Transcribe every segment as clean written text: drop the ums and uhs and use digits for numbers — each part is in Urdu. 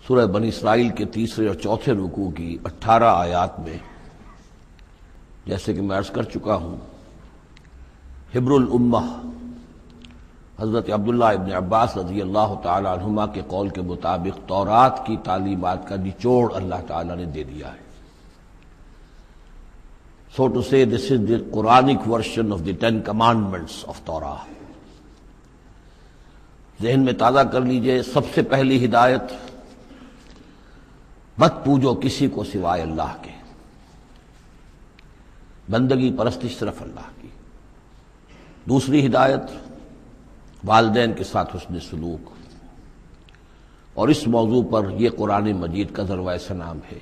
سورہ بنی اسرائیل کے تیسرے اور چوتھے رکوع کی 18 آیات میں جیسے کہ میں عرض کر چکا ہوں، حبر الامہ حضرت عبداللہ ابن عباس رضی اللہ تعالی عنہما کے قول کے مطابق تورات کی تعلیمات کا نچوڑ اللہ تعالی نے دے دیا ہے۔ So to say, this is the Quranic version of the 10 commandments of Torah۔ ذہن میں تازہ کر لیجئے، سب سے پہلی ہدایت، مت پوجو کسی کو سوائے اللہ کے، بندگی پرستش صرف اللہ کی۔ دوسری ہدایت، والدین کے ساتھ حسن سلوک، اور اس موضوع پر یہ قرآن مجید کا ذروۂ سنام ہے۔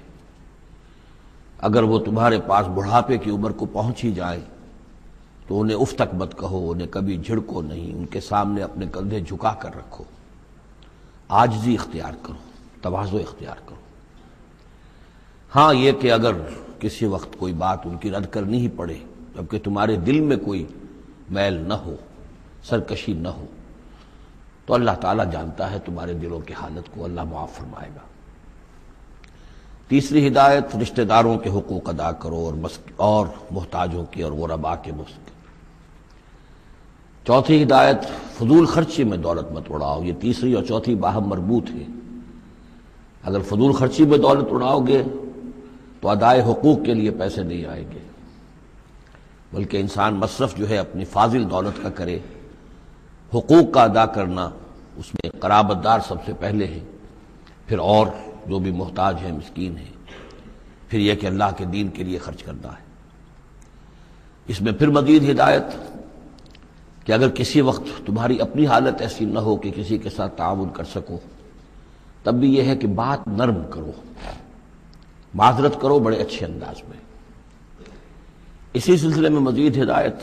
اگر وہ تمہارے پاس بڑھاپے کی عمر کو پہنچ ہی جائیں تو انہیں اف تک مت کہو، انہیں کبھی جھڑکو نہیں، ان کے سامنے اپنے کندھے جھکا کر رکھو، عاجزی اختیار کرو، تواضع اختیار کرو۔ ہاں یہ کہ اگر کسی وقت کوئی بات ان کی رد کرنی ہی پڑے جبکہ تمہارے دل میں کوئی میل نہ ہو، سرکشی نہ ہو، تو اللہ تعالیٰ جانتا ہے تمہارے دلوں کی حالت کو، اللہ معاف فرمائے گا۔ تیسری ہدایت، رشتہ داروں کے حقوق ادا کرو اور محتاجوں کی اور غرباء کے مسک۔ چوتھی ہدایت، فضول خرچی میں دولت مت اڑاؤ۔ یہ تیسری اور چوتھی باہم مربوط ہے۔ اگر فضول خرچی میں دولت اڑاؤ گے تو ادائے حقوق کے لیے پیسے نہیں آئیں گے، بلکہ انسان مصرف جو ہے اپنی فاضل دولت کا کرے۔ حقوق کا ادا کرنا، اس میں قرابت دار سب سے پہلے ہے، پھر اور جو بھی محتاج ہیں، مسکین ہیں، پھر یہ کہ اللہ کے دین کے لیے خرچ کرنا ہے۔ اس میں پھر مزید ہدایت کہ اگر کسی وقت تمہاری اپنی حالت ایسی نہ ہو کہ کسی کے ساتھ تعاون کر سکو، تب بھی یہ ہے کہ بات نرم کرو، معذرت کرو بڑے اچھے انداز میں۔ اسی سلسلے میں مزید ہدایت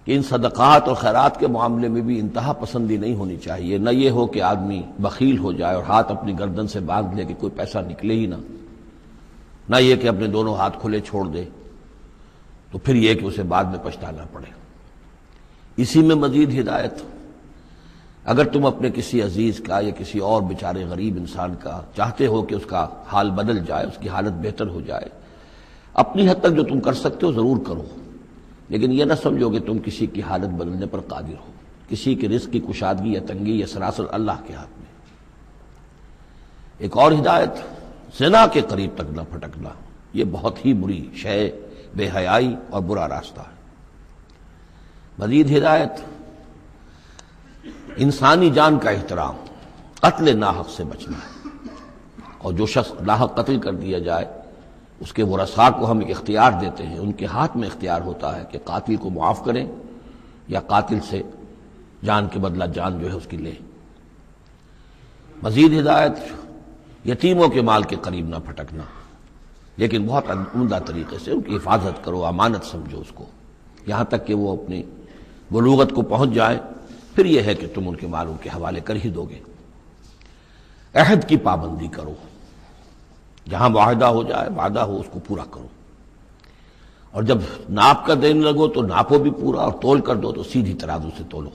کہ ان صدقات اور خیرات کے معاملے میں بھی انتہا پسندی نہیں ہونی چاہیے۔ نہ یہ ہو کہ آدمی بخیل ہو جائے اور ہاتھ اپنی گردن سے باندھ لے کہ کوئی پیسہ نکلے ہی نہ یہ کہ اپنے دونوں ہاتھ کھلے چھوڑ دے، تو پھر یہ کہ اسے بعد میں پچھتانا پڑے۔ اسی میں مزید ہدایت، اگر تم اپنے کسی عزیز کا یا کسی اور بیچارے غریب انسان کا چاہتے ہو کہ اس کا حال بدل جائے، اس کی حالت بہتر ہو جائے، اپنی حد تک جو تم کر سکتے ہو ضرور کرو، لیکن یہ نہ سمجھو کہ تم کسی کی حالت بدلنے پر قادر ہو۔ کسی کے رزق کی کشادگی یا تنگی یا سراسر اللہ کے ہاتھ میں۔ ایک اور ہدایت، زنا کے قریب تک نہ پھٹکنا، یہ بہت ہی بری شے، بے حیائی اور برا راستہ ہے۔ مزید ہدایت، انسانی جان کا احترام، قتل ناحق سے بچنا ہے، اور جو شخص ناحق قتل کر دیا جائے اس کے ورثاء کو ہم ایک اختیار دیتے ہیں، ان کے ہاتھ میں اختیار ہوتا ہے کہ قاتل کو معاف کریں یا قاتل سے جان کے بدلہ جان جو ہے اس کی لیں۔ مزید ہدایت، یتیموں کے مال کے قریب نہ پھٹکنا، لیکن بہت عمدہ طریقے سے ان کی حفاظت کرو، امانت سمجھو اس کو، یہاں تک کہ وہ اپنی بلوغت کو پہنچ جائے، پھر یہ ہے کہ تم ان کے مال ان کے حوالے کر ہی دو گے۔ عہد کی پابندی کرو، جہاں معاہدہ ہو جائے، وعدہ ہو، اس کو پورا کرو، اور جب ناپ کا دینے لگو تو ناپو بھی پورا، اور تول کر دو تو سیدھی ترازو سے تولو۔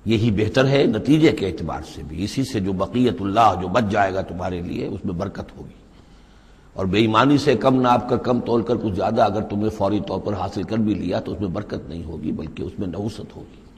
یہی بہتر ہے نتیجے کے اعتبار سے بھی، اسی سے جو بقیت اللہ جو بچ جائے گا تمہارے لیے اس میں برکت ہوگی، اور بے ایمانی سے کم ناپ کر کم تول کر کچھ زیادہ اگر تمہیں فوری طور پر حاصل کر بھی لیا تو اس میں برکت نہیں ہوگی، بلکہ اس میں نحوست ہوگی۔